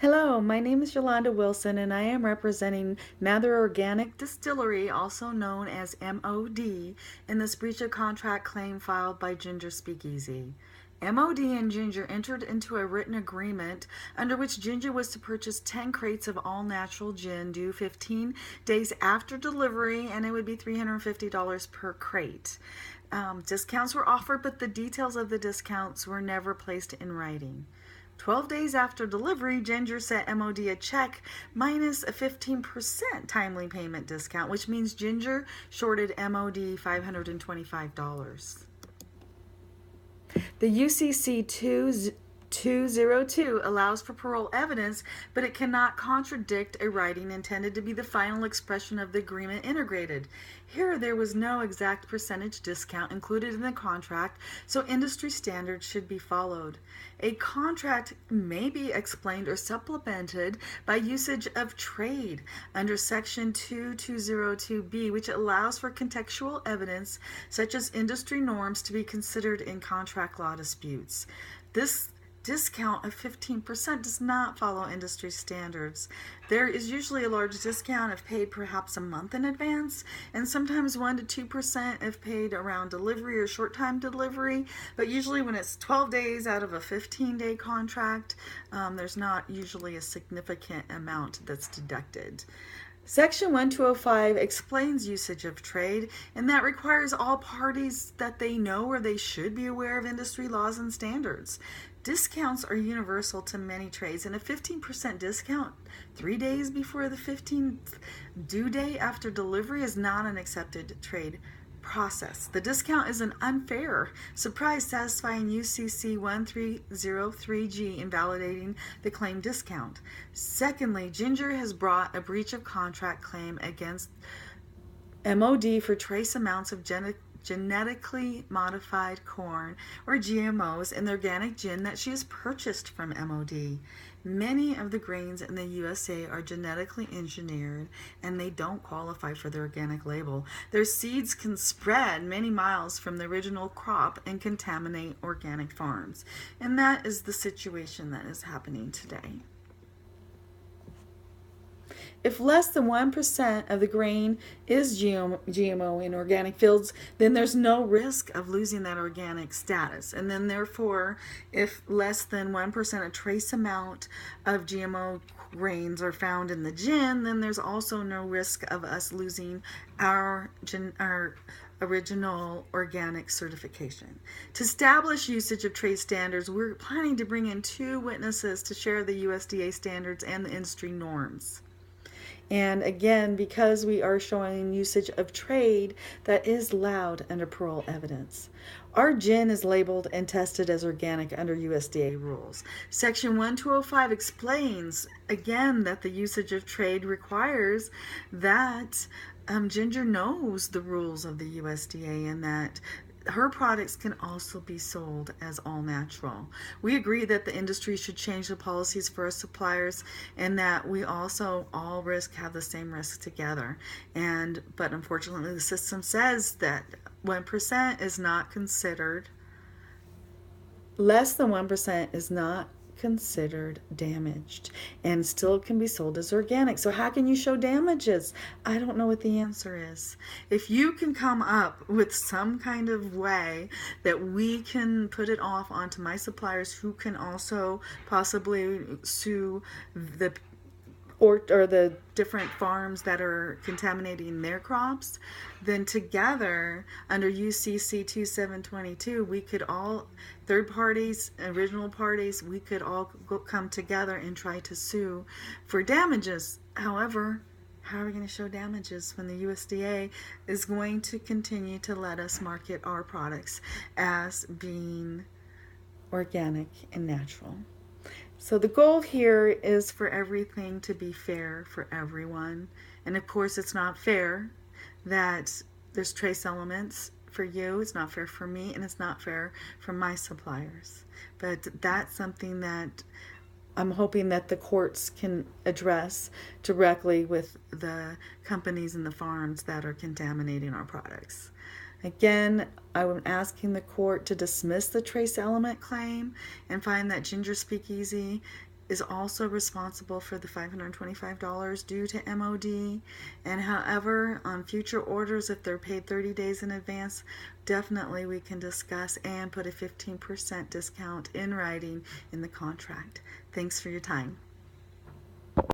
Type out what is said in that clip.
Hello, my name is Yolanda Wilson and I am representing Mather Organic Distillery, also known as MOD, in this breach of contract claim filed by Ginger Speakeasy. MOD and Ginger entered into a written agreement under which Ginger was to purchase 10 crates of all natural gin due 15 days after delivery, and it would be $350 per crate. Discounts were offered, but the details of the discounts were never placed in writing. 12 days after delivery, Ginger sent MOD a check minus a 15% timely payment discount, which means Ginger shorted MOD $525. The UCC 202 allows for parole evidence, but it cannot contradict a writing intended to be the final expression of the agreement integrated. Here, there was no exact percentage discount included in the contract, so industry standards should be followed. A contract may be explained or supplemented by usage of trade under Section 2202B, which allows for contextual evidence such as industry norms to be considered in contract law disputes. This discount of 15% does not follow industry standards. There is usually a large discount if paid perhaps a month in advance, and sometimes 1 to 2% if paid around delivery or short time delivery, but usually when it's 12 days out of a 15-day contract, there's not usually a significant amount that's deducted. Section 1205 explains usage of trade, and that requires all parties that they know or they should be aware of industry laws and standards. Discounts are universal to many trades, and a 15% discount 3 days before the 15th due date after delivery is not an accepted trade process. The discount is an unfair surprise satisfying UCC 1303G, invalidating the claim discount. Secondly, Ginger has brought a breach of contract claim against MOD for trace amounts of genetically modified corn or GMOs in the organic gin that she has purchased from MOD. Many of the grains in the USA are genetically engineered and they don't qualify for the organic label. Their seeds can spread many miles from the original crop and contaminate organic farms. And that is the situation that is happening today. If less than 1% of the grain is GMO in organic fields, then there's no risk of losing that organic status. And then therefore, if less than 1% a trace amount of GMO grains are found in the gin, then there's also no risk of us losing our original organic certification. To establish usage of trade standards, we're planning to bring in 2 witnesses to share the USDA standards and the industry norms. And again, because we are showing usage of trade, that is allowed under parole evidence. Our gin is labeled and tested as organic under USDA rules. Section 1205 explains, again, that the usage of trade requires that Ginger knows the rules of the USDA and that her products can also be sold as all natural. We agree that the industry should change the policies for our suppliers and that we also all have the same risk together. But unfortunately the system says that 1% is not considered, less than 1% is not considered damaged and still can be sold as organic. So how can you show damages? I don't know what the answer is. If you can come up with some kind of way that we can put it off onto my suppliers who can also possibly sue the the different farms that are contaminating their crops, then together under UCC 2722, we could all, third parties, original parties, we could all come together and try to sue for damages. However, how are we going to show damages when the USDA is going to continue to let us market our products as being organic and natural? So the goal here is for everything to be fair for everyone. And of course, it's not fair that there's trace elements for you, it's not fair for me, and it's not fair for my suppliers. But that's something that I'm hoping that the courts can address directly with the companies and the farms that are contaminating our products. Again, I'm asking the court to dismiss the trace element claim and find that Ginger Speakeasy is also responsible for the $525 due to MOD. And however, on future orders, if they're paid 30 days in advance, definitely we can discuss and put a 15% discount in writing in the contract. Thanks for your time.